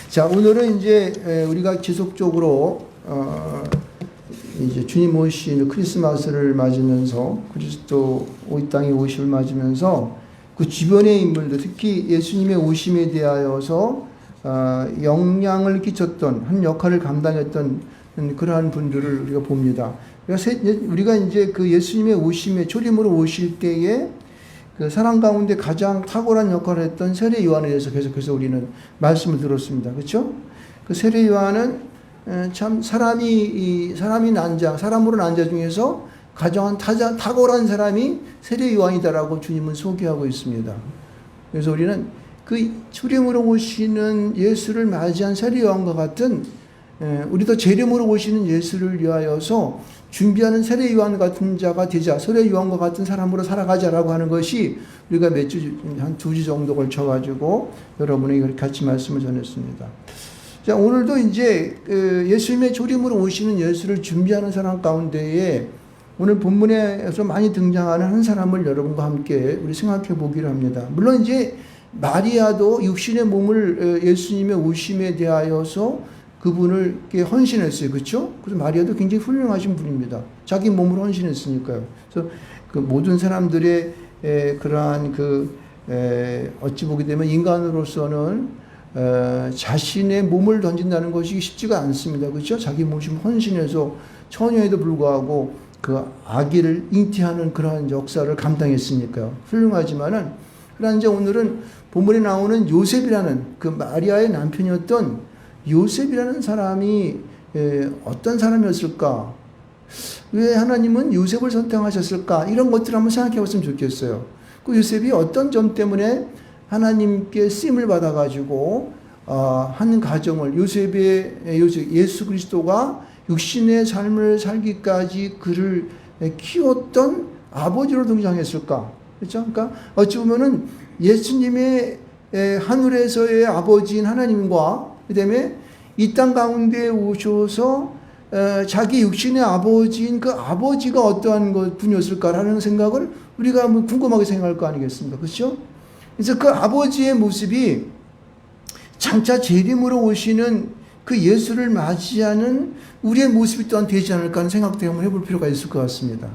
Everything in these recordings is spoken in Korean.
자, 오늘은 이제 우리가 지속적으로 이제 주님 오신 크리스마스를 맞으면서 그리스도 이 땅에 오심을 맞으면서 그 주변의 인물들, 특히 예수님의 오심에 대하여서 영향을 끼쳤던, 한 역할을 감당했던 그러한 분들을 우리가 봅니다. 우리가 이제 그 예수님의 오심에 초림으로 오실 때에 그 사람 가운데 가장 탁월한 역할을 했던 세례 요한에 대해서 계속해서 우리는 말씀을 들었습니다. 그렇죠? 그 세례 요한은 참 사람으로 난 자 중에서 가장 탁월한 사람이 세례 요한이다라고 주님은 소개하고 있습니다. 그래서 우리는 그 초림으로 오시는 예수를 맞이한 세례 요한과 같은 우리도 재림으로 오시는 예수를 위하여서 준비하는 세례 요한 같은 자가 되자, 세례 요한과 같은 사람으로 살아가자라고 하는 것이 우리가 한 2주 정도 걸쳐가지고 여러분에게 같이 말씀을 전했습니다. 자, 오늘도 이제 예수님의 초림으로 오시는 예수를 준비하는 사람 가운데에 오늘 본문에서 많이 등장하는 한 사람을 여러분과 함께 우리 생각해 보기로 합니다. 물론 이제 마리아도 육신의 몸을 예수님의 오심에 대하여서 그분을 헌신했어요. 그렇죠? 그래서 마리아도 굉장히 훌륭하신 분입니다. 자기 몸을 헌신했으니까요. 그래서 그 모든 사람들의 그러한 어찌 보게 되면 인간으로서는 자신의 몸을 던진다는 것이 쉽지가 않습니다. 그렇죠? 자기 몸을 헌신해서 처녀에도 불구하고 그 아기를 잉태하는 그러한 역사를 감당했으니까요. 훌륭하지만은, 그러나 이제 오늘은 본문에 나오는 요셉이라는 그 마리아의 남편이었던 요셉이라는 사람이 어떤 사람이었을까? 왜 하나님은 요셉을 선택하셨을까? 이런 것들을 한번 생각해 봤으면 좋겠어요. 그 요셉이 어떤 점 때문에 하나님께 쓰임을 받아가지고 한 가정을 예수 그리스도가 육신의 삶을 살기까지 그를 키웠던 아버지로 등장했을까? 그렇죠? 그러니까 어찌 보면은 예수님의 하늘에서의 아버지인 하나님과 그다음에 이 땅 가운데 오셔서 자기 육신의 아버지인 그 아버지가 어떠한 분이었을까라는 생각을 우리가 한번 궁금하게 생각할 거 아니겠습니까? 그렇죠? 그래서 그 아버지의 모습이 장차 재림으로 오시는 그 예수를 맞이하는 우리의 모습이 또한 되지 않을까 하는 생각도 한번 해볼 필요가 있을 것 같습니다.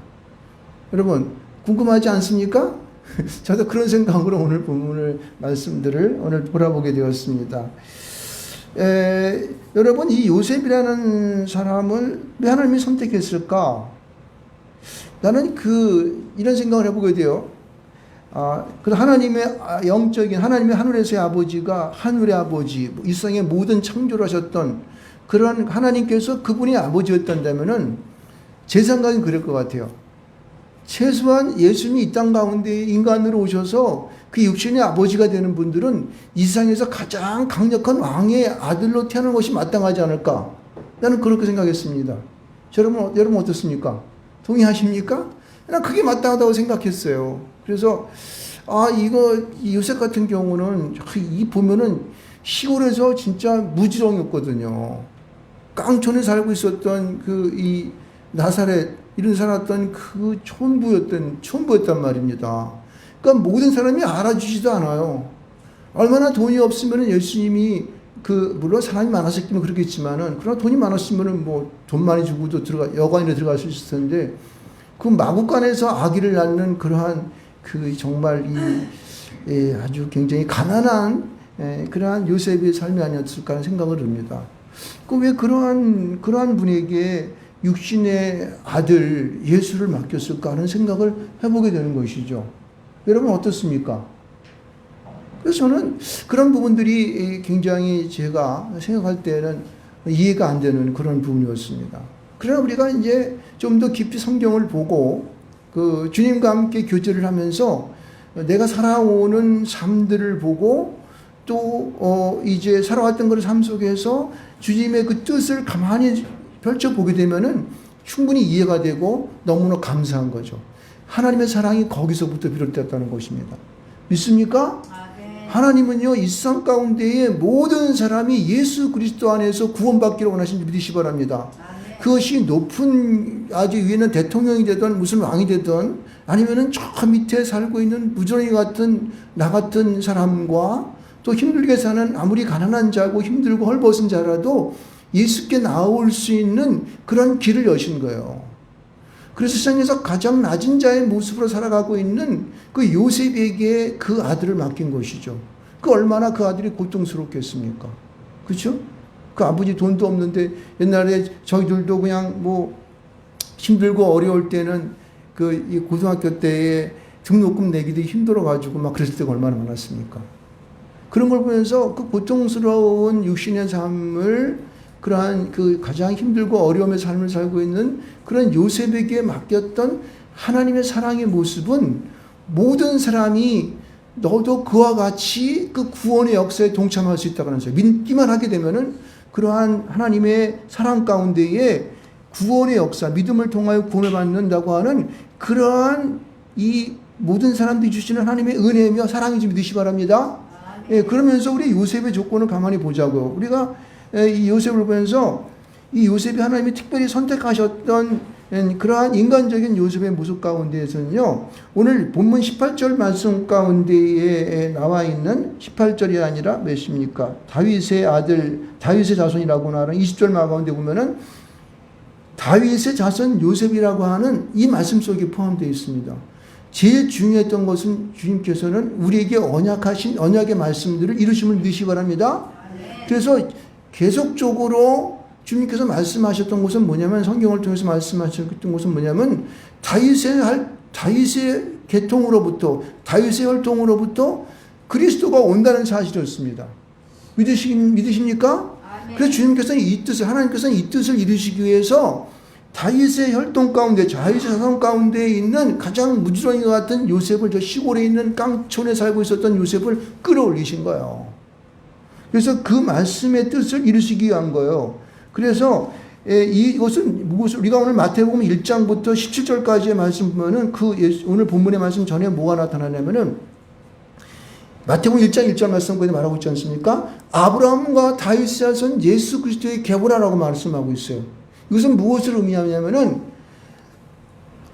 여러분 궁금하지 않습니까? 저도 그런 생각으로 오늘 본문을 말씀들을 오늘 돌아보게 되었습니다. 여러분 이 요셉이라는 사람을 왜 하나님이 선택했을까? 나는 이런 생각을 해보게 돼요. 그래서 하나님의 영적인 하나님의 하늘에서의 아버지가 하늘의 아버지, 이 세상의 모든 창조를 하셨던 그런 하나님께서 그분이 아버지였다면은 제 생각은 그럴 것 같아요. 최소한 예수님이 이 땅 가운데 인간으로 오셔서 그 육신의 아버지가 되는 분들은 이 세상에서 가장 강력한 왕의 아들로 태어나는 것이 마땅하지 않을까? 나는 그렇게 생각했습니다. 여러분 어떻습니까? 동의하십니까? 난 그게 마땅하다고 생각했어요. 그래서 이 요셉 같은 경우는 보면은 시골에서 진짜 무지렁이었거든요. 깡촌에 살고 있었던 이 나사렛 이런 살았던 그 촌부였단 말입니다. 그러니까 모든 사람이 알아주지도 않아요. 얼마나 돈이 없으면 예수님이 물론 사람이 많았을 때는 그렇겠지만은 그러나 돈이 많았으면은 뭐 돈 많이 주고도 여관에 들어갈 수 있을 텐데 그 마구간에서 아기를 낳는 그러한 정말 아주 굉장히 가난한 그러한 요셉의 삶이 아니었을까 하는 생각을 합니다. 왜 그러한 분에게 육신의 아들 예수를 맡겼을까 하는 생각을 해보게 되는 것이죠. 여러분 어떻습니까? 그래서 저는 그런 부분들이 굉장히 제가 생각할 때는 이해가 안 되는 그런 부분이었습니다. 그러나 우리가 이제 좀 더 깊이 성경을 보고 주님과 함께 교제를 하면서 내가 살아오는 삶들을 보고 또 이제 살아왔던 그런 삶 속에서 주님의 그 뜻을 가만히 펼쳐보게 되면은 충분히 이해가 되고 너무나 감사한 거죠. 하나님의 사랑이 거기서부터 비롯됐다는 것입니다. 믿습니까? 네. 하나님은요, 이 세상 가운데에 모든 사람이 예수 그리스도 안에서 구원받기를 원하신 줄 믿으시 바랍니다. 네. 그것이 높은 아주 위에는 대통령이 되든 무슨 왕이 되든 아니면은 저 밑에 살고 있는 무지렁이 같은 나 같은 사람과 또 힘들게 사는 아무리 가난한 자고 힘들고 헐벗은 자라도 예수께 나올 수 있는 그런 길을 여신 거예요. 그래서 세상에서 가장 낮은 자의 모습으로 살아가고 있는 그 요셉에게 그 아들을 맡긴 것이죠. 그 얼마나 그 아들이 고통스럽겠습니까? 그렇죠? 그 아버지 돈도 없는데 옛날에 저희들도 그냥 뭐 힘들고 어려울 때는 이 고등학교 때에 등록금 내기도 힘들어가지고 막 그랬을 때가 얼마나 많았습니까? 그런 걸 보면서 그 고통스러운 육신의 삶을 그러한 그 가장 힘들고 어려움의 삶을 살고 있는 그런 요셉에게 맡겼던 하나님의 사랑의 모습은 모든 사람이 너도 그와 같이 그 구원의 역사에 동참할 수 있다고 하는 거죠. 믿기만 하게 되면은 그러한 하나님의 사랑 가운데에 구원의 역사, 믿음을 통하여 구원을 받는다고 하는 그러한 이 모든 사람들이 주시는 하나님의 은혜며 사랑인지 믿으시 바랍니다. 예, 그러면서 우리 요셉의 조건을 가만히 보자고요. 우리가 이 요셉을 보면서 이 요셉이 하나님이 특별히 선택하셨던 그러한 인간적인 요셉의 모습 가운데에서는요, 오늘 본문 18절 말씀 가운데에 나와 있는 18절이 아니라 몇입니까? 다윗의 아들, 다윗의 자손이라고 하는 20절 말 가운데 보면은 다윗의 자손 요셉이라고 하는 이 말씀 속에 포함되어 있습니다. 제일 중요했던 것은 주님께서는 우리에게 언약하신 언약의 말씀들을 이루심을 믿으시기 바랍니다. 그래서 계속적으로 주님께서 말씀하셨던 것은 뭐냐면, 성경을 통해서 말씀하셨던 것은 뭐냐면 다윗의 계통으로부터, 다윗의 혈통으로부터 그리스도가 온다는 사실이었습니다. 믿으십니까? 그래서 주님께서는 하나님께서는 이 뜻을 이루시기 위해서 다윗의 혈통 가운데, 다윗의 자손 가운데 있는 가장 무지렁이 같은 요셉을, 저 시골에 있는 깡촌에 살고 있었던 요셉을 끌어올리신 거예요. 그래서 그 말씀의 뜻을 이루시기 위한 거예요. 그래서 이것은 우리가 오늘 마태복음 1장부터 17절까지의 말씀 보면은 오늘 본문의 말씀 전에 뭐가 나타나냐면은 마태복음 1장 1절 말씀 거기에 말하고 있지 않습니까? 아브라함과 다윗의 자손 예수 그리스도의 계보라라고 말씀하고 있어요. 이것은 무엇을 의미하냐면은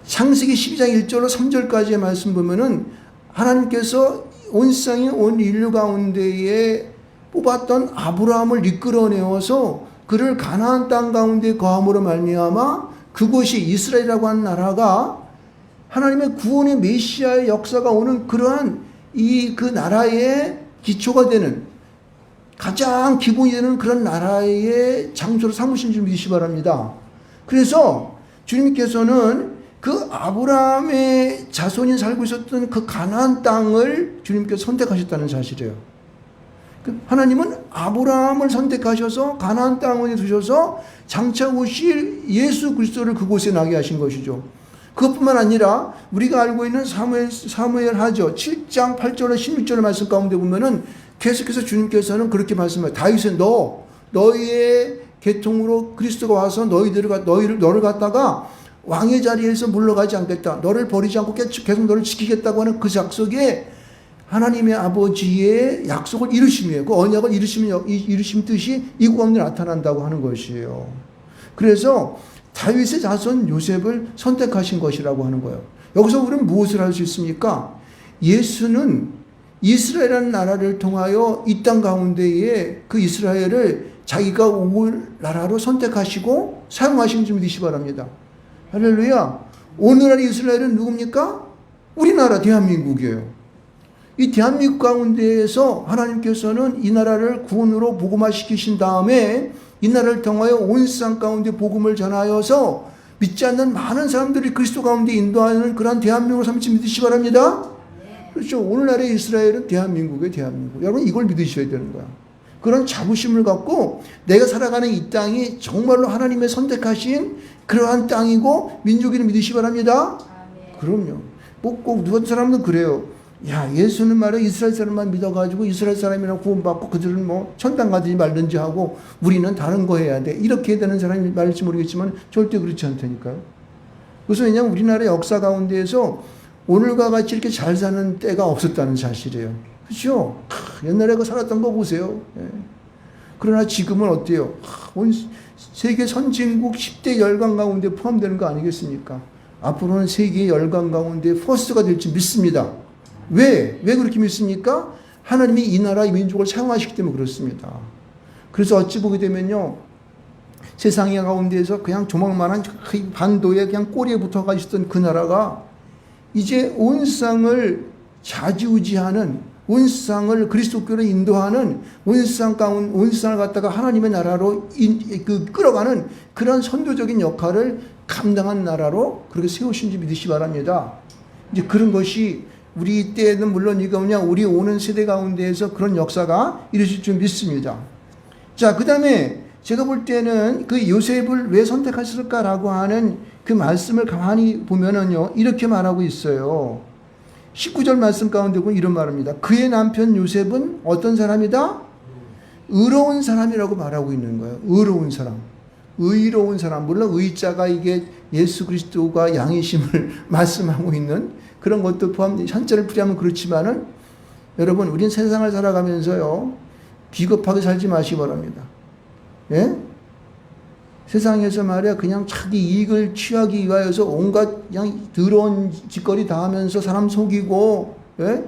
창세기 12장 1절로 3절까지의 말씀 보면은 하나님께서 온 세상의 온 인류 가운데에 뽑았던 아브라함을 이끌어내어서 그를 가나안 땅 가운데 거함으로 말미암아 그곳이 이스라엘이라고 하는 나라가 하나님의 구원의 메시아의 역사가 오는 그러한 그 나라의 기초가 되는, 가장 기본이 되는 그런 나라의 장소로 삼으신 줄 믿으시기 바랍니다. 그래서 주님께서는 그 아브라함의 자손이 살고 있었던 그 가나안 땅을 주님께서 선택하셨다는 사실이에요. 하나님은 아브라함을 선택하셔서 가나안 땅에 두셔서 장차 오실 예수 그리스도를 그곳에 나게 하신 것이죠. 그것뿐만 아니라 우리가 알고 있는 사무엘하죠. 7장 8절에 16절의 말씀 가운데 보면은 계속해서 주님께서는 그렇게 말씀해요. 다윗은 너희의 계통으로 그리스도가 와서 너를 갖다가 왕의 자리에서 물러가지 않겠다. 너를 버리지 않고 계속 너를 지키겠다고 하는 그 약속에 하나님의 아버지의 약속을 이루심이에요. 그 언약을 이루심 뜻이 이 가운데 나타난다고 하는 것이에요. 그래서 다윗의 자손 요셉을 선택하신 것이라고 하는 거예요. 여기서 우리는 무엇을 할 수 있습니까? 예수는 이스라엘이라는 나라를 통하여 이 땅 가운데에 그 이스라엘을 자기가 올 나라로 선택하시고 사용하신 줄 믿으시기 바랍니다. 할렐루야. 오늘날 이스라엘은 누굽니까? 우리나라 대한민국이에요. 이 대한민국 가운데에서 하나님께서는 이 나라를 구원으로 복음화시키신 다음에 이 나라를 통하여 온 세상 가운데 복음을 전하여서 믿지 않는 많은 사람들이 그리스도 가운데 인도하는 그러한 대한민국을 삼지 믿으시기 바랍니다. 그렇죠. 오늘날의 이스라엘은 대한민국이에요. 대한민국. 여러분 이걸 믿으셔야 되는 거야. 그런 자부심을 갖고 내가 살아가는 이 땅이 정말로 하나님의 선택하신 그러한 땅이고 민족이를 믿으시기 바랍니다. 그럼요. 꼭 누가 사람은 그래요. 야, 예수는 말이야 이스라엘 사람만 믿어가지고 이스라엘 사람이랑 구원받고 그들은 뭐 천당 가든지 말든지 하고 우리는 다른 거 해야 돼. 이렇게 되는 사람이 말일지 모르겠지만 절대 그렇지 않다니까요. 그래서 왜냐하면 우리나라의 역사 가운데에서 오늘과 같이 이렇게 잘 사는 때가 없었다는 사실이에요. 그렇죠? 옛날에 그 살았던 거 보세요. 예. 그러나 지금은 어때요? 온 세계 선진국 10대 열강 가운데 포함되는 거 아니겠습니까? 앞으로는 세계 열강 가운데 퍼스트가 될지 믿습니다. 왜 그렇게 믿습니까? 하나님이 이 나라 이 민족을 사용하시기 때문에 그렇습니다. 그래서 어찌 보게 되면요, 세상의 가운데에서 그냥 조망만한 그 반도에 그냥 꼬리에 붙어가 있었던 그 나라가 이제 온 세상을 좌지우지하는, 온 세상을 그리스도교로 인도하는, 온 세상을 갖다가 하나님의 나라로 끌어가는 그런 선도적인 역할을 감당한 나라로 그렇게 세우신지 믿으시 바랍니다. 이제 그런 것이 우리 때에는 물론 이거 그냥 우리 오는 세대 가운데에서 그런 역사가 이루어질 줄 믿습니다. 자, 그 다음에 제가 볼 때는 그 요셉을 왜 선택하셨을까라고 하는 그 말씀을 가만히 보면은요, 이렇게 말하고 있어요. 19절 말씀 가운데 보면 이런 말입니다. 그의 남편 요셉은 어떤 사람이다? 의로운 사람이라고 말하고 있는 거예요. 의로운 사람. 의로운 사람. 물론 의자가 이게 예수 그리스도가 양이심을 말씀하고 있는 그런 것도 포함, 현자를 풀이하면 그렇지만은 여러분, 우린 세상을 살아가면서요, 비겁하게 살지 마시기 바랍니다. 예? 세상에서 말이야, 그냥 자기 이익을 취하기 위하여서 온갖 그냥 더러운 짓거리 다 하면서 사람 속이고, 예?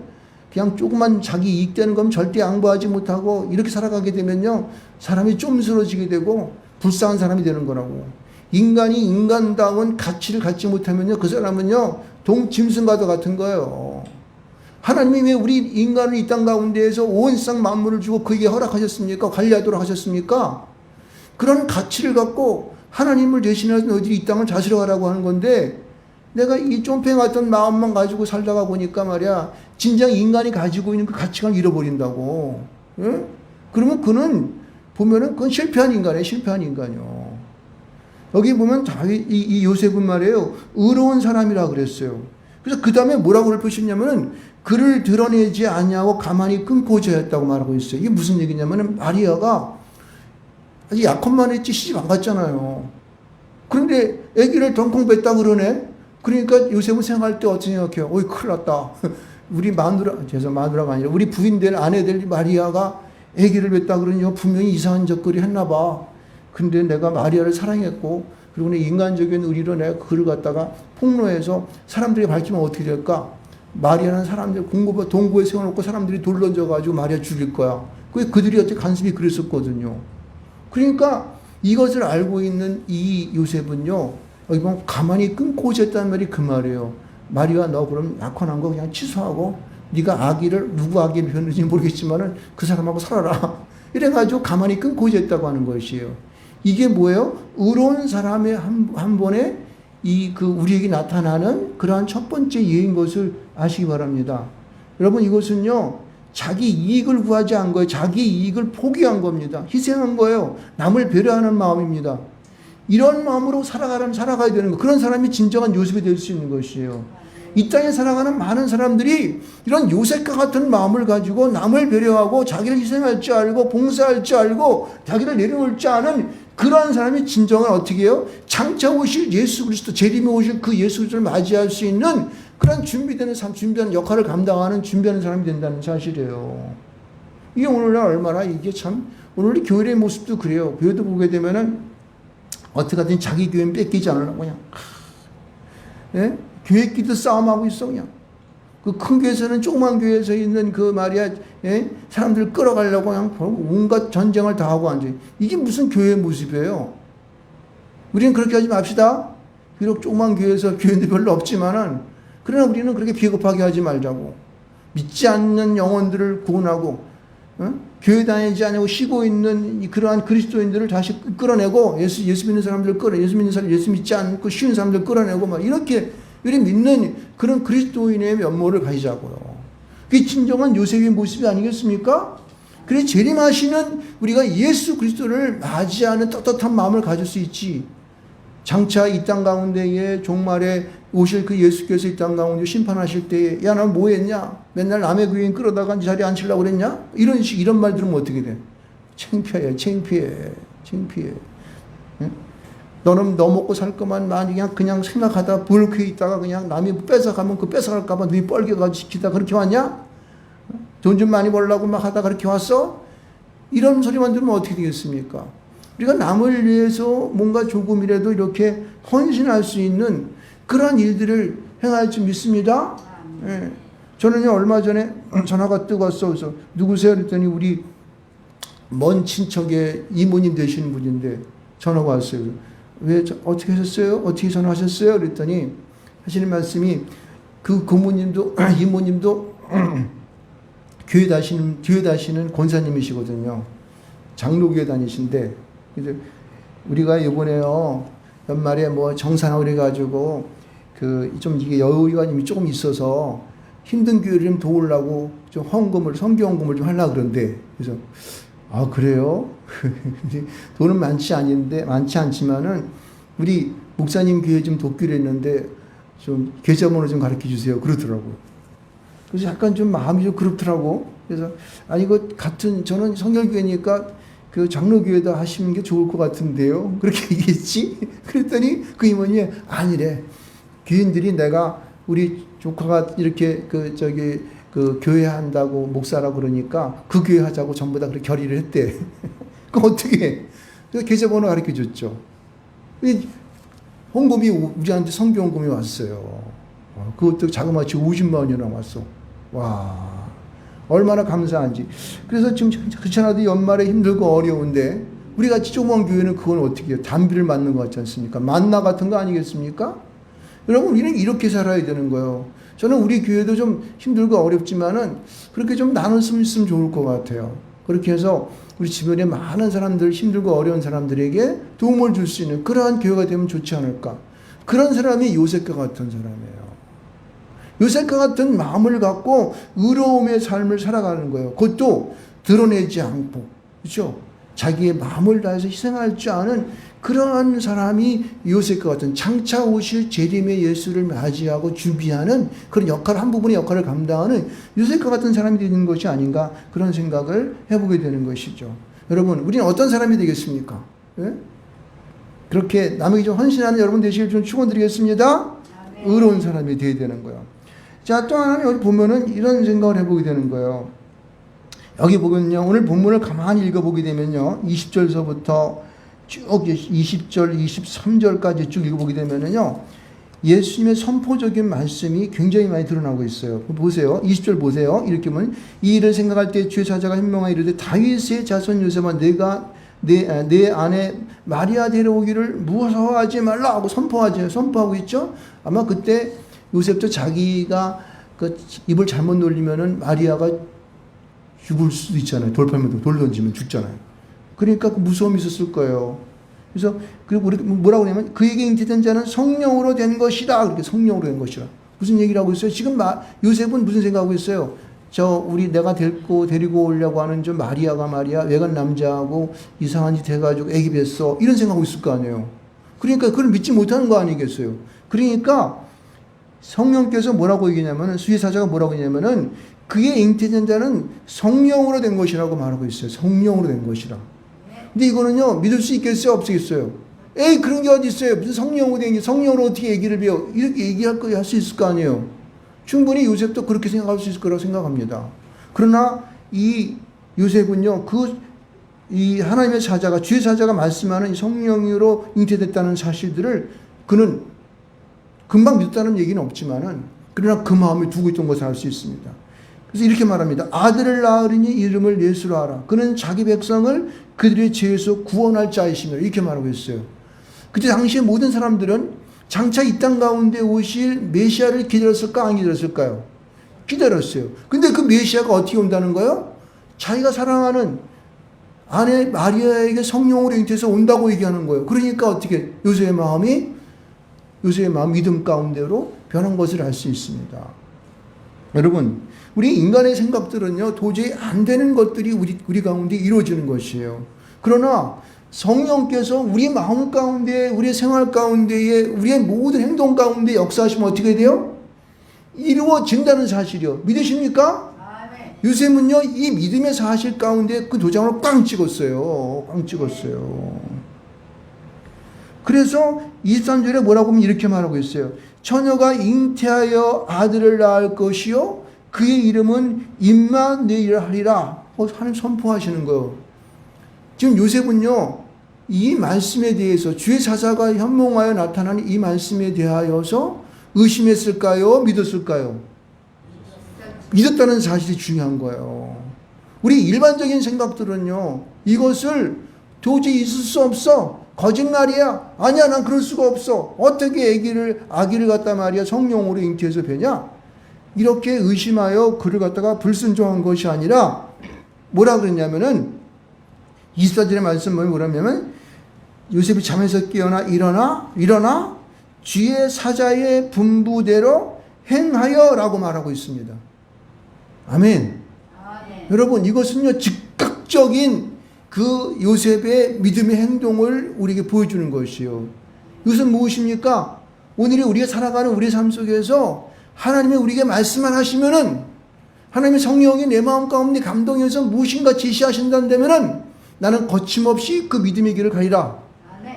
그냥 조금만 자기 이익 되는 건 절대 양보하지 못하고 이렇게 살아가게 되면요, 사람이 좀스러워지게 되고 불쌍한 사람이 되는 거라고. 인간이 인간다운 가치를 갖지 못하면요, 그 사람은요, 짐승과도 같은 거예요. 하나님이 왜 우리 인간을 이 땅 가운데에서 온 세상 만물을 주고 그에게 허락하셨습니까? 관리하도록 하셨습니까? 그런 가치를 갖고 하나님을 대신해서 너희들이 이 땅을 다스려 가라고 하는 건데, 내가 이 쫌팽 같은 마음만 가지고 살다가 보니까 말이야, 진정 인간이 가지고 있는 그 가치관을 잃어버린다고. 예? 그러면 그는 보면은 그건 실패한 인간이에요. 실패한 인간이요. 여기 보면 이 요셉은 말이에요, 의로운 사람이라 그랬어요. 그래서 그 다음에 뭐라고 표시했냐면은 그를 드러내지 않냐고 가만히 끊고 지었다고 말하고 있어요. 이게 무슨 얘기냐면은 마리아가 아주 약혼만 했지 시집 안 갔잖아요. 그런데 아기를 덩콩 뺐다 그러네. 그러니까 요셉은 생각할 때 어떻게 생각해요? 어이, 큰일 났다. 우리 마누라가 아니라 우리 부인들, 아내들 마리아가 아기를 뺐다 그러니 분명히 이상한 짓거리 했나 봐. 근데 내가 마리아를 사랑했고, 그리고 내 인간적인 의리로 내가 그를 갖다가 폭로해서 사람들이 밝히면 어떻게 될까? 마리아는 사람들 동고에 세워놓고 사람들이 돌 던져가지고 마리아 죽일 거야. 그들이 어떻게 간섭이 그랬었거든요. 그러니까 이것을 알고 있는 이 요셉은요, 여기 보면 가만히 끊고 있었다는 말이 그 말이에요. 마리아, 너 그럼 약혼한 거 그냥 취소하고 네가 아기를, 누구 아기를 변는지 모르겠지만은 그 사람하고 살아라. 이래가지고 가만히 끊고 있었다고 하는 것이에요. 이게 뭐예요? 의로운 사람의 한 번에 우리에게 나타나는 그러한 첫 번째 예인 것을 아시기 바랍니다. 여러분, 이것은요, 자기 이익을 구하지 않은 거예요. 자기 이익을 포기한 겁니다. 희생한 거예요. 남을 배려하는 마음입니다. 이런 마음으로 살아가야 되는 거. 그런 사람이 진정한 요셉이 될 수 있는 것이에요. 이 땅에 살아가는 많은 사람들이 이런 요셉과 같은 마음을 가지고 남을 배려하고 자기를 희생할 줄 알고 봉사할 줄 알고 자기를 내려놓을 줄 아는 그러한 사람이 진정한 어떻게 해요? 장차 오실 예수 그리스도, 재림에 오실 그 예수 그리스도를 맞이할 수 있는 그런 준비되는 역할을 감당하는 준비하는 사람이 된다는 사실이에요. 이게 오늘날 얼마나 이게 참, 오늘 교회의 모습도 그래요. 교회도 보게 되면은 어떻게 하든 자기 교회는 뺏기지 않으려고 그냥, 예? 교회끼리 싸움하고 있어, 그냥. 그 큰 교회에서는 조그만 교회에서 있는 그 말이야, 예? 사람들 끌어가려고 그냥 온갖 전쟁을 다 하고 앉아요. 이게 무슨 교회의 모습이에요? 우리는 그렇게 하지 맙시다. 비록 조그만 교회에서 교회도 별로 없지만은, 그러나 우리는 그렇게 비겁하게 하지 말자고. 믿지 않는 영혼들을 구원하고, 교회 다니지 않고 쉬고 있는 그러한 그리스도인들을 다시 끌어내고, 예수 믿는 사람들 예수 믿지 않고 쉬는 사람들 끌어내고, 막 이렇게 우리 믿는 그런 그리스도인의 면모를 가지자고요. 그게 진정한 요셉의 모습이 아니겠습니까? 그래서 재림하시는 우리가 예수 그리스도를 맞이하는 떳떳한 마음을 가질 수 있지. 장차 이 땅 가운데에 종말에 오실 그 예수께서 이 땅 가운데 심판하실 때에, 야, 너 뭐 했냐? 맨날 남의 교인 끌어다가 네 자리에 앉히려고 그랬냐? 이런 말 들으면 어떻게 돼? 창피해. 응? 너는 너 먹고 살 것만 많이 그냥 생각하다 불쾌해 있다가 그냥 남이 뺏어가면 그 뺏어갈까봐 눈이 뻘개가지고 지키다 그렇게 왔냐? 돈 좀 많이 벌려고 막 하다 그렇게 왔어? 이런 소리만 들으면 어떻게 되겠습니까? 우리가 남을 위해서 뭔가 조금이라도 이렇게 헌신할 수 있는 그러한 일들을 행할 줄 믿습니다. 예. 저는요, 얼마 전에 전화가 뜨고 왔어. 그래서 누구세요? 그랬더니 우리 먼 친척의 이모님 되시는 분인데 전화가 왔어요. 왜 어떻게 하셨어요? 어떻게 전화하셨어요? 그랬더니 하시는 말씀이 그 고모님도 이모님도 교회 다니시는 권사님이시거든요. 장로교회 다니신데 그래서 우리가 이번에요 연말에 뭐 정산하고 그래가지고 그 좀 이게 여유가 조금 있어서 힘든 교회를 좀 도우려고 좀 헌금을 성교헌금을 좀 하려고 그러는데 그래서 아 그래요? 돈은 많지 않지만은 우리 목사님 교회 좀 돕기로 했는데 좀 계좌번호 좀 가르쳐 주세요 그러더라고요. 그래서 약간 좀 마음이 좀 그렇더라고. 그래서 아니 이거 같은 저는 성결교회니까 그 장로교회다 하시는 게 좋을 것 같은데요. 그렇게 얘기했지. 그랬더니 그 이모님이 아니래. 교인들이 내가 우리 조카가 이렇게 그 교회 한다고 목사라고 그러니까 그 교회 하자고 전부 다 그렇게 결의를 했대. 그럼 어떻게 해? 그래서 계좌번호 가르쳐 줬죠. 헌금이 우리한테 성교헌금이 왔어요. 그것도 자그마치 50만 원이나 왔어. 와 얼마나 감사한지. 그래서 지금 그렇지 않아도 연말에 힘들고 어려운데 우리 같이 조그만 교회는 그건 어떻게 해요? 단비를 맞는 것 같지 않습니까? 만나 같은 거 아니겠습니까? 여러분 우리는 이렇게 살아야 되는 거예요. 저는 우리 교회도 좀 힘들고 어렵지만은 그렇게 좀 나눴으면 좋을 것 같아요. 그렇게 해서 우리 주변에 많은 사람들, 힘들고 어려운 사람들에게 도움을 줄 수 있는 그러한 교회가 되면 좋지 않을까. 그런 사람이 요셉과 같은 사람이에요. 요셉과 같은 마음을 갖고 의로움의 삶을 살아가는 거예요. 그것도 드러내지 않고, 그렇죠? 자기의 마음을 다해서 희생할 줄 아는 그러한 사람이 요셉과 같은 장차 오실 재림의 예수를 맞이하고 준비하는 그런 역할, 한 부분의 역할을 감당하는 요셉과 같은 사람이 되는 것이 아닌가 그런 생각을 해보게 되는 것이죠. 여러분, 우리는 어떤 사람이 되겠습니까? 예? 그렇게 남에게 좀 헌신하는 여러분 되시길 좀 축원드리겠습니다. 의로운 사람이 되어야 되는 거예요. 자, 또 하나는 여기 보면은 이런 생각을 해보게 되는 거예요. 여기 보면요, 오늘 본문을 가만히 읽어보게 되면요, 20절서부터 쭉 20절, 23절까지 쭉 읽어보게 되면은요, 예수님의 선포적인 말씀이 굉장히 많이 드러나고 있어요. 보세요. 20절 보세요. 이렇게 보면 이 일을 생각할 때 주의 사자가 현명하 이르되 다윗의 자손 요셉아 내가 내 아내 마리아 데려오기를 무서워하지 말라 하고 선포하고 있죠. 아마 그때 요셉도 자기가 그 입을 잘못 놀리면은 마리아가 죽을 수도 있잖아요. 돌팔면 돌 던지면 죽잖아요. 그러니까 그 무서움이 있었을 거예요. 그래서 그리고 뭐라고 하냐면 그에게 잉태된 자는 성령으로 된 것이다. 그렇게 성령으로 된 것이라. 무슨 얘기를 하고 있어요? 지금 요셉은 무슨 생각하고 있어요? 내가 데리고 오려고 하는 저 마리아가 말이야 외간 남자하고 이상한 짓 해가지고 애기 뱄어. 이런 생각하고 있을 거 아니에요. 그러니까 그걸 믿지 못하는 거 아니겠어요? 그러니까 성령께서 뭐라고 얘기냐면은 수의사자가 뭐라고 얘기냐면은 그의 잉태된 자는 성령으로 된 것이라고 말하고 있어요. 성령으로 된 것이라. 근데 이거는요 믿을 수 있겠어요? 없겠어요? 에이 그런 게 어디 있어요? 무슨 성령으로 된 게 성령으로 어떻게 얘기를 배워? 이렇게 할 수 있을 거 아니에요. 충분히 요셉도 그렇게 생각할 수 있을 거라고 생각합니다. 그러나 이 요셉은요 이 하나님의 사자가 주의 사자가 말씀하는 성령으로 잉태됐다는 사실들을 그는 금방 믿었다는 얘기는 없지만은 그러나 그 마음에 두고 있던 것을 알 수 있습니다. 그래서 이렇게 말합니다. 아들을 낳으리니 이름을 예수로 하라. 그는 자기 백성을 그들의 죄에서 구원할 자이시며 이렇게 말하고 있어요. 그때 당시에 모든 사람들은 장차 이 땅 가운데 오실 메시아를 기다렸을까 안 기다렸을까요? 기다렸어요. 근데 그 메시아가 어떻게 온다는 거예요? 자기가 사랑하는 아내 마리아에게 성령으로 잉태해서 온다고 얘기하는 거예요. 그러니까 어떻게 요셉의 마음 믿음 가운데로 변한 것을 알 수 있습니다. 여러분, 우리 인간의 생각들은요, 도저히 안 되는 것들이 우리 가운데 이루어지는 것이에요. 그러나 성령께서 우리 마음 가운데, 우리 생활 가운데에, 우리의 모든 행동 가운데 역사하시면 어떻게 돼요? 이루어진다는 사실이요. 믿으십니까? 요셉은요, 이 믿음의 사실 가운데 그 도장을 꽝 찍었어요. 꽝 찍었어요. 그래서 23절에 뭐라고 하면 이렇게 말하고 있어요. 처녀가 잉태하여 아들을 낳을 것이요 그의 이름은 임마누엘이라 하리라. 하나님 선포하시는 거예요. 지금 요셉은요 이 말씀에 대해서 주의 사자가 현몽하여 나타난 이 말씀에 대하여서 의심했을까요? 믿었을까요? 믿었다는 사실이 중요한 거예요. 우리 일반적인 생각들은요, 이것을 도저히 있을 수 없어. 거짓말이야. 아니야, 난 그럴 수가 없어. 어떻게 아기를 갖다 말이야 성령으로 잉태해서 배냐? 이렇게 의심하여 그를 갖다가 불순종한 것이 아니라 뭐라 그랬냐면은 24절의 말씀을 뭐라냐면 요셉이 잠에서 깨어나 일어나 주의 사자의 분부대로 행하여 라고 말하고 있습니다. 아멘. 여러분, 이것은요 즉각적인 그 요셉의 믿음의 행동을 우리에게 보여주는 것이요. 이것은 무엇입니까? 오늘이 우리가 살아가는 우리 삶 속에서 하나님이 우리에게 말씀을 하시면은, 하나님의 성령이 내 마음 가운데 감동해서 무엇인가 지시하신다면은 나는 거침없이 그 믿음의 길을 가리라.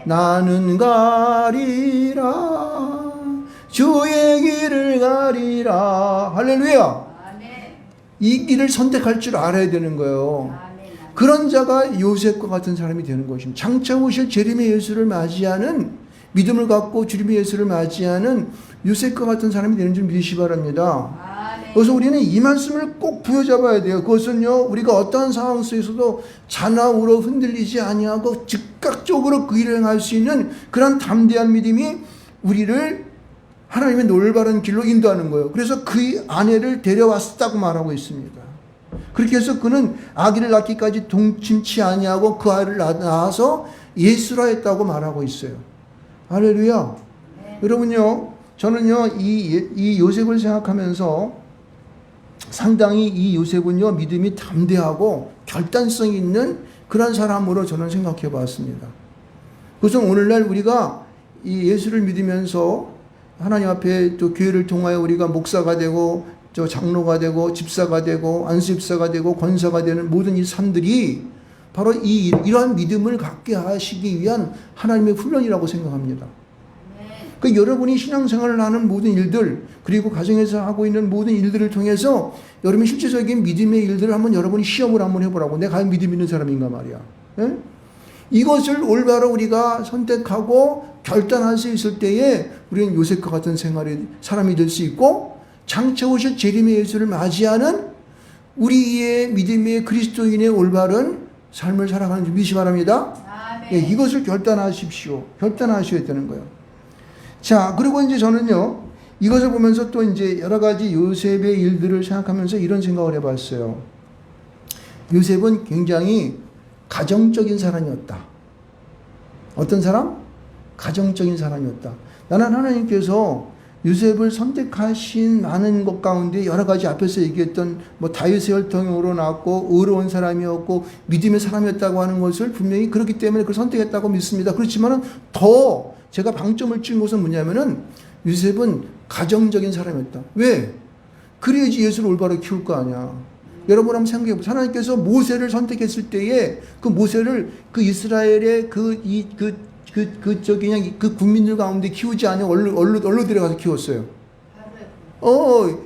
나는 가리라. 주의 길을 가리라. 할렐루야. 이 길을 선택할 줄 알아야 되는 거예요. 그런 자가 요셉과 같은 사람이 되는 것입니다. 장차 오실 재림의 예수를 맞이하는, 믿음을 갖고 주님의 예수를 맞이하는 요셉과 같은 사람이 되는 줄 믿으시기 바랍니다. 그래서 우리는 이 말씀을 꼭 부여잡아야 돼요. 그것은요, 우리가 어떠한 상황 속에서도 자나우러 흔들리지 아니하고 즉각적으로 그 일을 행할 수 있는 그런 담대한 믿음이 우리를 하나님의 올바른 길로 인도하는 거예요. 그래서 그 아내를 데려왔다고 말하고 있습니다. 그렇게 해서 그는 아기를 낳기까지 동침치 아니하고 그 아이를 낳아서 예수라 했다고 말하고 있어요. 할렐루야. 여러분요, 저는요 이 요셉을 생각하면서 상당히 이 요셉은요 믿음이 담대하고 결단성 있는 그런 사람으로 저는 생각해 봤습니다. 그래서 오늘날 우리가 이 예수를 믿으면서 하나님 앞에 또 교회를 통하여 우리가 목사가 되고 저 장로가 되고 집사가 되고 안수집사가 되고 권사가 되는 모든 이 삶들이 바로 이러한 믿음을 갖게 하시기 위한 하나님의 훈련이라고 생각합니다. 그 여러분이 신앙생활을 하는 모든 일들, 그리고 가정에서 하고 있는 모든 일들을 통해서 여러분이 실제적인 믿음의 일들을 한번 여러분이 시험을 한번 해보라고. 내가 과연 믿음 있는 사람인가 말이야. 네? 이것을 올바로 우리가 선택하고 결단할 수 있을 때에 우리는 요셉과 같은 사람이 될 수 있고, 장차 오실 재림의 예수를 맞이하는 우리의 믿음의 그리스도인의 올바른 삶을 살아가는 줄 믿으시기 바랍니다. 네, 이것을 결단하십시오. 결단하셔야 되는 거예요. 자, 그리고 이제 저는요, 이것을 보면서 또 이제 여러 가지 요셉의 일들을 생각하면서 이런 생각을 해봤어요. 요셉은 굉장히 가정적인 사람이었다. 어떤 사람? 가정적인 사람이었다. 나는 하나님께서 요셉을 선택하신 많은 것 가운데 여러 가지 앞에서 얘기했던 뭐 다윗의 혈통으로 나왔고 의로운 사람이었고 믿음의 사람이었다고 하는 것을 분명히 그렇기 때문에 그걸 선택했다고 믿습니다. 그렇지만은 더 제가 방점을 찍은 것은 뭐냐면은 요셉은 가정적인 사람이었다. 왜? 그래야지 예수를 올바로 키울 거 아니야. 여러분 한번 생각해 보세요. 하나님께서 모세를 선택했을 때에 그 모세를 그 이스라엘의 그 국민들 가운데 키우지 않아 얼로 데려가서 키웠어요.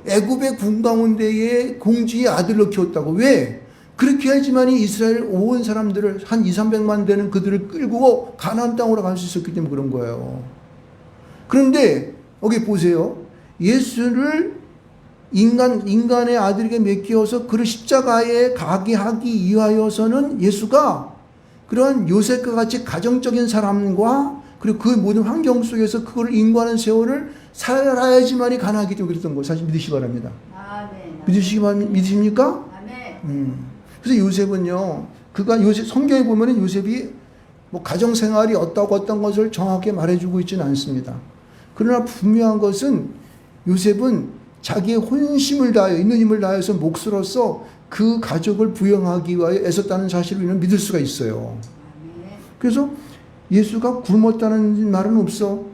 애굽의 궁 가운데의 공주의 아들로 키웠다고. 왜? 그렇게 해야지만이 이스라엘 온 사람들을 한 200~300만 되는 그들을 끌고 가나안 땅으로 갈 수 있었기 때문에 그런 거예요. 그런데 여기 보세요. 예수를 인간의 아들에게 맡겨서 그를 십자가에 가게 하기 위하여서는 예수가 그런 요셉과 같이 가정적인 사람과 그리고 그 모든 환경 속에서 그걸 인과하는 세월을 살아야지만이 가능하기 때문에 그랬던 거 사실 믿으시기 바랍니다. 믿으십니까? 그래서 요셉은요, 성경에 보면은 요셉이 뭐 가정생활이 어떤 것을 정확하게 말해주고 있지는 않습니다. 그러나 분명한 것은 요셉은 자기의 혼심을 다하여 있는 힘을 다해서 몫으로서 그 가족을 부양하기 위하여 애썼다는 사실을 우리는 믿을 수가 있어요. 그래서 예수가 굶었다는 말은 없어.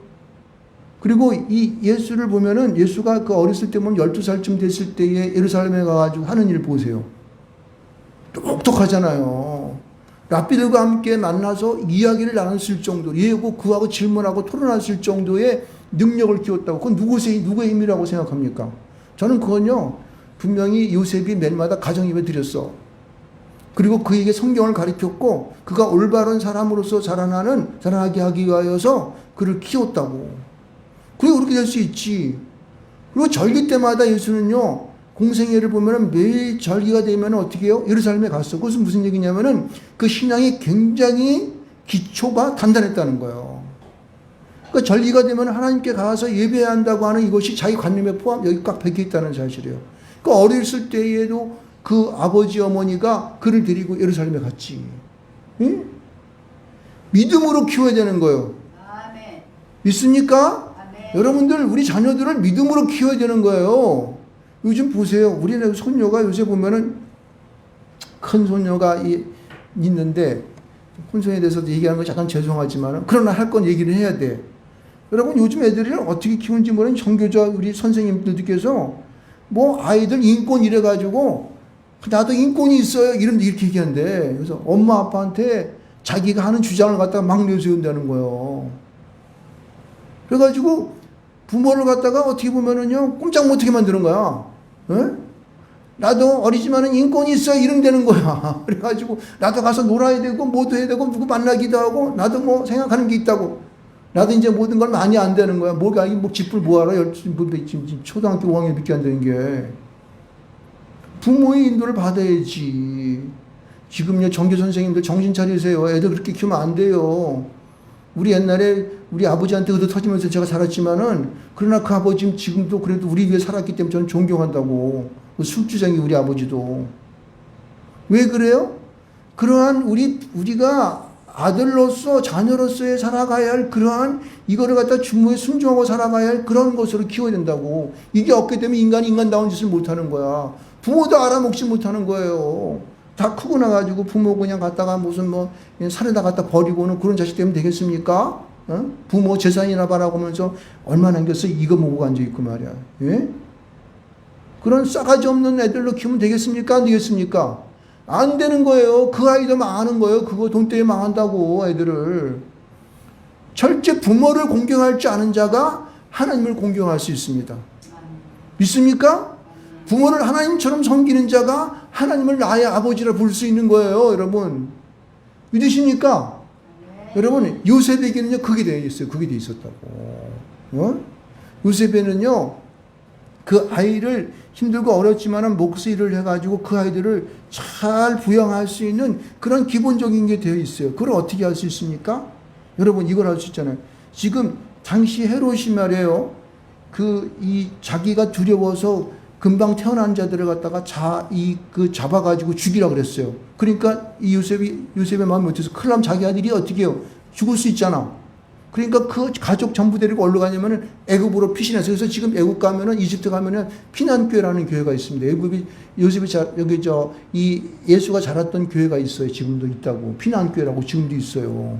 그리고 이 예수를 보면은 예수가 그 어렸을 때 보면 12살쯤 됐을 때에 예루살렘에 가가지고 하는 일 보세요. 똑똑하잖아요. 랍비들과 함께 만나서 이야기를 나눴을 정도, 예고 그하고 질문하고 토론했을 정도의 능력을 키웠다고. 그건 누구의 힘이라고 생각합니까? 저는 그건요, 분명히 요셉이 매일마다 가정 예배 드렸어. 그리고 그에게 성경을 가르쳤고, 그가 올바른 사람으로서 자라나게 하기 위하여서 그를 키웠다고. 그리고 그렇게 될 수 있지. 그리고 절기 때마다 예수는요, 공생애를 보면은 매일 절기가 되면 어떻게 해요? 예루살렘에 갔어. 그것은 무슨 얘기냐면은 그 신앙이 굉장히 기초가 단단했다는 거예요. 그러니까 절기가 되면 하나님께 가서 예배해야 한다고 하는 이것이 자기 관념에 여기 꽉 박혀 있다는 사실이에요. 그러니까 어렸을 때에도 그 아버지 어머니가 그를 데리고 예루살렘에 갔지. 응? 믿음으로 키워야 되는 거예요. 아멘. 믿습니까? 아멘. 여러분들 우리 자녀들을 믿음으로 키워야 되는 거예요. 요즘 보세요. 우리네 손녀가 요새 보면은 큰 손녀가 있는데 혼성에 대해서도 얘기하는 거 잠깐 죄송하지만 그러나 할 건 얘기를 해야 돼. 여러분 요즘 애들을 어떻게 키우는지 모르는 정교자 우리 선생님들께서 뭐 아이들 인권 이래가지고 나도 인권이 있어요 이렇게 얘기한대. 그래서 엄마 아빠한테 자기가 하는 주장을 갖다가 막 내세운다는 거예요. 그래가지고 부모를 갖다가 어떻게 보면은요 꼼짝 못하게 만드는 거야. 에? 나도 어리지만은 인권이 있어 이런다는 거야. 그래가지고 나도 가서 놀아야 되고 뭐도 해야 되고 누구 만나기도 하고 나도 뭐 생각하는 게 있다고. 나도 이제 모든 걸 많이 안 되는 거야. 뭐가 뭐 집을 뭐하러 지금 초등학교 5학년밖에 안 되는 게. 부모의 인도를 받아야지. 지금요 정교 선생님들 정신 차리세요. 애들 그렇게 키우면 안 돼요. 우리 옛날에 우리 아버지한테 얻어 터지면서 제가 살았지만은 그러나 그 아버지는 지금도 그래도 우리 위해 살았기 때문에 저는 존경한다고. 그 술주정이 우리 아버지도. 왜 그래요? 그러한 우리가 아들로서 자녀로서의 살아가야 할 그러한 이거를 갖다 주무에 순종하고 살아가야 할 그런 것으로 키워야 된다고. 이게 없게 되면 인간이 인간다운 짓을 못하는 거야. 부모도 알아먹지 못하는 거예요. 다 크고 나가지고 부모 그냥 갖다가 무슨 뭐 산에다 갖다 버리고는 그런 자식 되면 되겠습니까? 어? 부모 재산이나 바라고 하면서 얼마 남겼어? 이거 먹고 앉아있고 말이야. 예? 그런 싸가지 없는 애들로 키우면 되겠습니까? 안 되겠습니까? 안 되는 거예요. 그 아이도 망하는 거예요. 그거 돈 때문에 망한다고 애들을. 절대 부모를 공경할 줄 아는 자가 하나님을 공경할 수 있습니다. 믿습니까? 부모를 하나님처럼 섬기는 자가 하나님을 나의 아버지라 부를 수 있는 거예요. 여러분. 믿으십니까? 네. 여러분 요셉에게는요 그게 되어 있어요. 그게 되어 있었다고. 어? 요셉에는요 그 아이를 힘들고 어렵지만은 몫의 일을 해가지고 그 아이들을 잘 부양할 수 있는 그런 기본적인 게 되어 있어요. 그걸 어떻게 할 수 있습니까? 여러분 이걸 할 수 있잖아요. 지금 당시 헤롯이 말이에요. 자기가 두려워서 금방 태어난 자들을 갖다가 잡아가지고 죽이라 그랬어요. 그러니까 이 요셉의 마음이 어때서 큰일 나면 자기 아들이 어떻게 해요? 죽을 수 있잖아. 그러니까 그 가족 전부 데리고 어디로 가냐면은 애굽으로 피신해서. 그래서 지금 애굽 가면은 이집트 가면은 피난교회라는 교회가 있습니다. 이 예수가 자랐던 교회가 있어요. 지금도 있다고. 피난교회라고 지금도 있어요.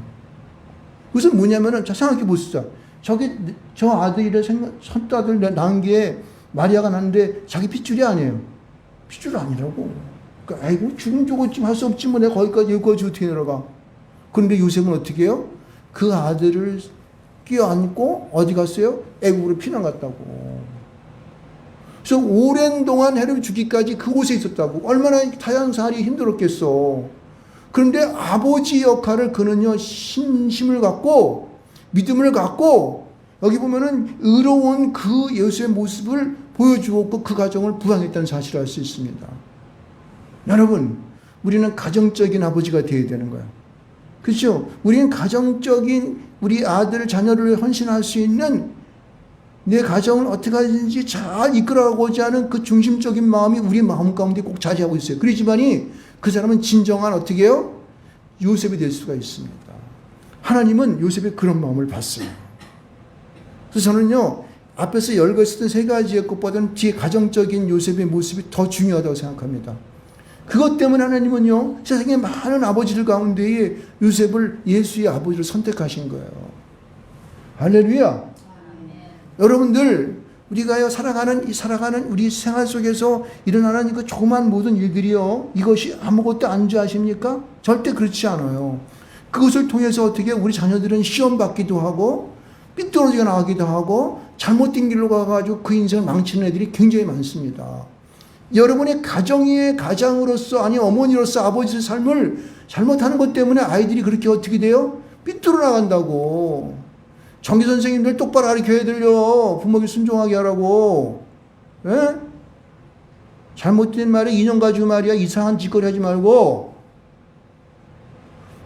그것은 뭐냐면은 자 생각해 보시죠. 저 아들의 첫 아들 낳은 게 마리아가 낳는데 자기 핏줄이 아니에요. 핏줄 아니라고. 그러니까 아이고 죽으면 죽었지 할 수 없지 뭐 내가 여기까지 어떻게 내려가. 그런데 요셉은 어떻게 해요? 그 아들을 끼어안고 어디 갔어요? 애국으로 피난 갔다고. 그래서 오랜 동안 헤롯 죽기까지 그곳에 있었다고. 얼마나 타향살이 힘들었겠어. 그런데 아버지 역할을 그는요 신심을 갖고 믿음을 갖고 여기 보면은 의로운 그 예수의 모습을 보여주었고 그 가정을 부양했다는 사실을 알 수 있습니다. 여러분 우리는 가정적인 아버지가 되어야 되는 거예요. 그렇죠? 우리는 가정적인 우리 아들 자녀를 헌신할 수 있는 내 가정을 어떻게 하든지 잘 이끌어가고자 하는 그 중심적인 마음이 우리 마음 가운데 꼭 자리하고 있어요. 그러지만이 그 사람은 진정한 어떻게 해요? 요셉이 될 수가 있습니다. 하나님은 요셉의 그런 마음을 봤어요. 그래서 저는요 앞에서 열거 있었던 세 가지의 것보다는 뒤에 가정적인 요셉의 모습이 더 중요하다고 생각합니다. 그것 때문에 하나님은요 세상의 많은 아버지들 가운데에 요셉을 예수의 아버지로 선택하신 거예요. 할렐루야. 여러분들 우리가요 살아가는 우리 생활 속에서 일어나는 그 조그만 모든 일들이요 이것이 아무것도 안 줄 아십니까? 절대 그렇지 않아요. 그것을 통해서 어떻게 우리 자녀들은 시험 받기도 하고 삐뚤어지게 나가기도 하고 잘못된 길로 가가지고 그 인생을 망치는 애들이 굉장히 많습니다. 여러분의 가장으로서 아니 어머니로서 아버지의 삶을 잘못하는 것 때문에 아이들이 그렇게 어떻게 돼요? 삐뚤어 나간다고. 정기 선생님들 똑바로 가르쳐야 들려. 부모에게 순종하게 하라고. 예? 잘못된 말에 인연 가지고 말이야 이상한 짓거리 하지 말고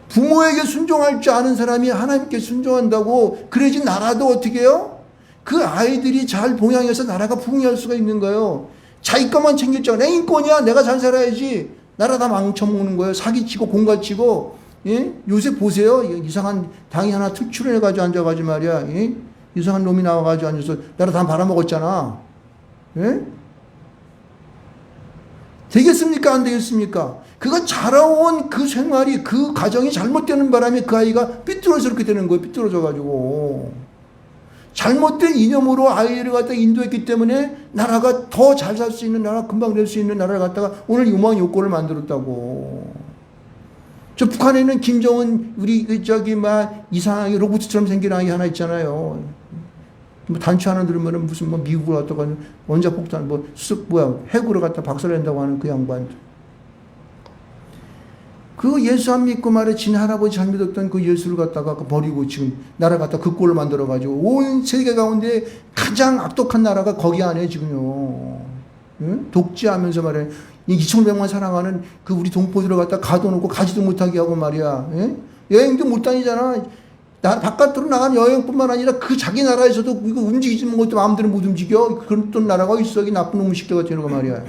부모에게 순종할 줄 아는 사람이 하나님께 순종한다고 그래야지 나라도 어떻게 해요? 그 아이들이 잘 봉양해서 나라가 풍요할 수가 있는 거예요. 자기 것만 챙겼잖아. 내 인권이야. 내가 잘 살아야지. 나라 다 망쳐먹는 거예요. 사기치고 공갈치고. 예? 요새 보세요. 이상한 당이 하나 출연해가지고 앉아가지고 말이야. 예? 이상한 놈이 나와가지고 앉아서 나라 다 말아먹었잖아. 예? 되겠습니까? 안 되겠습니까? 그거 자라온 그 생활이 그 가정이 잘못되는 바람에 그 아이가 삐뚤어져 그렇게 되는 거예요. 삐뚤어져가지고. 잘못된 이념으로 아이를 갖다 인도했기 때문에 나라가 더 잘 살 수 있는 나라, 금방 될 수 있는 나라를 갖다가 오늘 요망 요건을 만들었다고. 저 북한에 있는 김정은 우리 저기 막 이상하게 로봇처럼 생긴 아이 하나 있잖아요. 뭐 단추 하나 들으면은 무슨 뭐 미국을 갖다가 원자폭탄 핵으로 갖다 박살낸다고 하는 그 양반. 그 예수 안 믿고 말해 진 할아버지 잘 믿었던 그 예수를 갖다가 버리고 지금 나라 갖다 그 꼴을 만들어가지고 온 세계 가운데 가장 악독한 나라가 거기 안에 지금요. 응? 독재하면서 말해 2,500만 사랑하는 그 우리 동포들을 갖다 가둬놓고 가지도 못하게 하고 말이야. 예? 여행도 못 다니잖아. 바깥으로 나가는 여행뿐만 아니라 그 자기 나라에서도 이거 움직이지 것도 마음대로 못 움직여. 그런 또 나라가 있어. 이 나쁜 놈의 식대가 되는 거 말이야.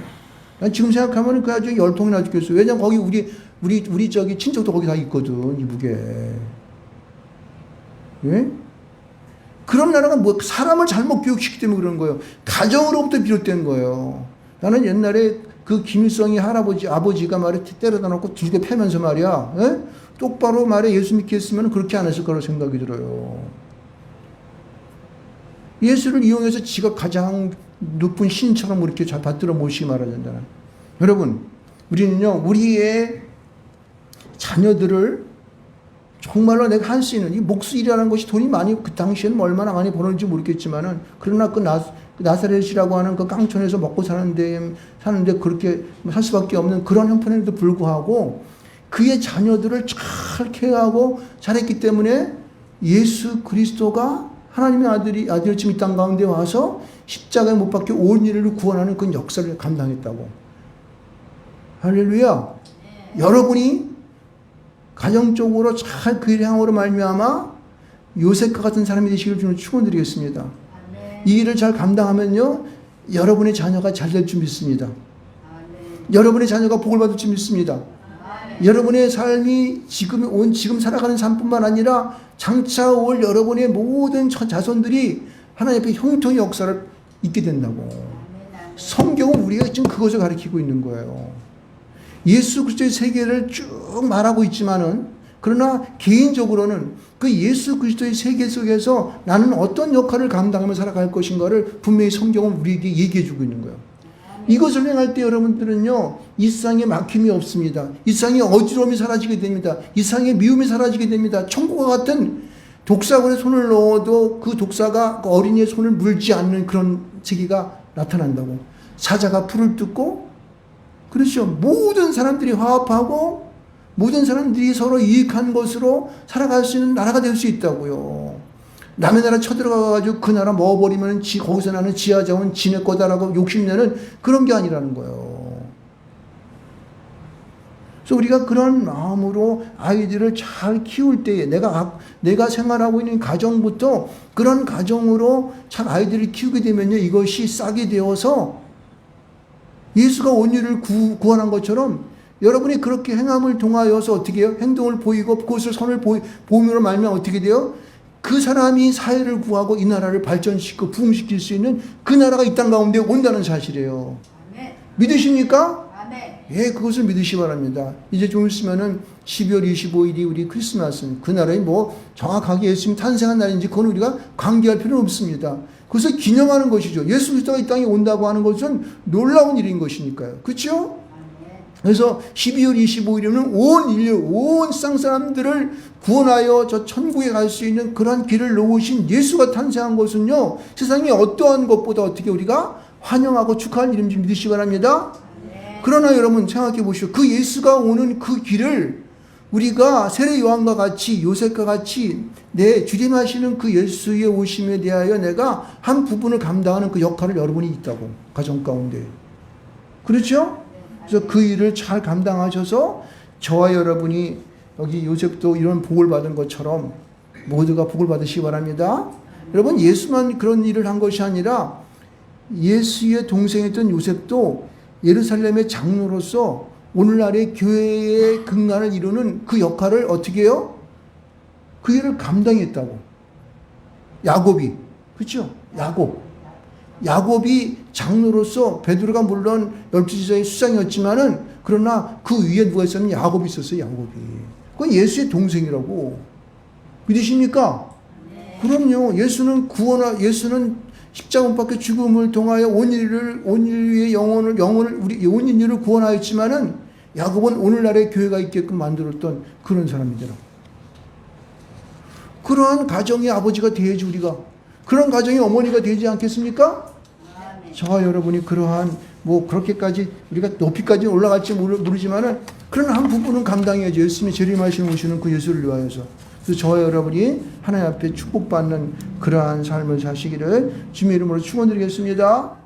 난 지금 생각하면 그 아주 열통이 나 죽겠어. 왜냐면 거기 우리 저기 친척도 거기 다 있거든, 이북에. 예? 그런 나라가 뭐 사람을 잘못 교육시키기 때문에 그런 거예요. 가정으로부터 비롯된 거예요. 나는 옛날에 그 김일성이 아버지가 말에 때려다 놓고 들게 패면서 말이야. 예? 똑바로 말해 예수 믿게 했으면 그렇게 안 했을 거라고 생각이 들어요. 예수를 이용해서 지가 가장 높은 신처럼 이렇게 잘 받들어 모시기 말아야 된다. 여러분, 우리는요, 우리의 자녀들을 정말로 내가 할 수 있는 이 목수일이라는 것이 돈이 많이 그 당시에는 얼마나 많이 버는지 모르겠지만은 그러나 그 나사렛이라고 하는 그 깡촌에서 먹고 사는데 그렇게 살 수밖에 없는 그런 형편에도 불구하고 그의 자녀들을 잘 케어하고 잘했기 때문에 예수 그리스도가 하나님의 아들이 지금 이 땅 가운데 와서 십자가에 못 박혀 온 인류를 구원하는 그 역사를 감당했다고. 할렐루야. 여러분이 가정적으로 잘 그 일을 향으로 말미암아 요셉과 같은 사람이 되시기를 주는 축원드리겠습니다. 이 일을 잘 감당하면요, 여러분의 자녀가 잘 될 줄 믿습니다. 여러분의 자녀가 복을 받을 줄 믿습니다. 여러분의 삶이 지금 살아가는 삶뿐만 아니라 장차 올 여러분의 모든 자손들이 하나님 앞에 형통의 역사를 있게 된다고. 성경은 우리가 지금 그것을 가르치고 있는 거예요. 예수 그리스도의 세계를 쭉 말하고 있지만은 그러나 개인적으로는 그 예수 그리스도의 세계 속에서 나는 어떤 역할을 감당하며 살아갈 것인가를 분명히 성경은 우리에게 얘기해 주고 있는 거예요. 이것을 행할 때 여러분들은요, 이 세상에 막힘이 없습니다. 이 세상에 어지러움이 사라지게 됩니다. 이 세상에 미움이 사라지게 됩니다. 천국과 같은 독사관에 손을 넣어도 그 독사가 어린이의 손을 물지 않는 그런 세계가 나타난다고. 사자가 풀을 뜯고, 그렇죠. 모든 사람들이 화합하고 모든 사람들이 서로 이익한 것으로 살아갈 수 있는 나라가 될 수 있다고요. 남의 나라 쳐들어가가지고 그 나라 먹어버리면 거기서 나는 지하자원 지네 거다라고 욕심내는 그런 게 아니라는 거예요. 그래서 우리가 그런 마음으로 아이들을 잘 키울 때에 내가 생활하고 있는 가정부터 그런 가정으로 잘 아이들을 키우게 되면요, 이것이 싹이 되어서 예수가 온유를 구원한 것처럼 여러분이 그렇게 행함을 통하여서 어떻게 해요? 행동을 보이고 그것을 선을 보임으로 말미암아 어떻게 돼요? 그 사람이 사회를 구하고 이 나라를 발전시키고 부흥시킬 수 있는 그 나라가 이 땅 가운데 온다는 사실이에요. 아멘. 믿으십니까? 아멘. 예, 그것을 믿으시기 바랍니다. 이제 좀 있으면은 12월 25일이 우리 크리스마스. 그 날에 뭐 정확하게 예수님 탄생한 날인지 그건 우리가 관계할 필요는 없습니다. 그것을 기념하는 것이죠. 예수 그리스도가 이 땅에 온다고 하는 것은 놀라운 일인 것이니까요. 그렇죠? 그래서 12월 25일에는 온 인류, 온 세상 사람들을 구원하여 저 천국에 갈 수 있는 그런 길을 놓으신 예수가 탄생한 것은요, 세상에 어떠한 것보다 어떻게 우리가 환영하고 축하할 일인지 믿으시기 바랍니다. 그러나 여러분 생각해 보시오. 그 예수가 오는 그 길을 우리가 세례 요한과 같이 요셉과 같이 내 주림하시는 그 예수의 오심에 대하여 내가 한 부분을 감당하는 그 역할을 여러분이 있다고. 가정 가운데. 그렇죠? 그래서 그 일을 잘 감당하셔서 저와 여러분이 여기 요셉도 이런 복을 받은 것처럼 모두가 복을 받으시기 바랍니다. 여러분, 예수만 그런 일을 한 것이 아니라 예수의 동생이었던 요셉도 예루살렘의 장로로서 오늘날의 교회의 근간을 이루는 그 역할을 어떻게 해요? 그 일을 감당했다고. 야곱이, 그렇죠? 야곱이 장로로서 베드로가 물론 열두 제자의 수장이었지만은 그러나 그 위에 누가 있었냐면 야곱이 있었어요. 야곱이. 그건 예수의 동생이라고. 믿으십니까? 그럼요. 예수는 예수는 십자가 못 박혀 죽음을 통하여 온 인류의 영혼을 우리 온 인류를 구원하였지만은 야곱은 오늘날의 교회가 있게끔 만들었던 그런 사람이더라. 그러한 가정의 아버지가 되야지 우리가. 그런 가정의 어머니가 되지 않겠습니까? 저와 여러분이 그러한 그렇게까지 우리가 높이까지 올라갈지 모르지만은 그런 한 부분은 감당해야죠. 예수님이 재림하시는 오시는 그 예수를 위하여서. 그래서 저와 여러분이 하나님 앞에 축복받는 그러한 삶을 사시기를 주님의 이름으로 축원드리겠습니다.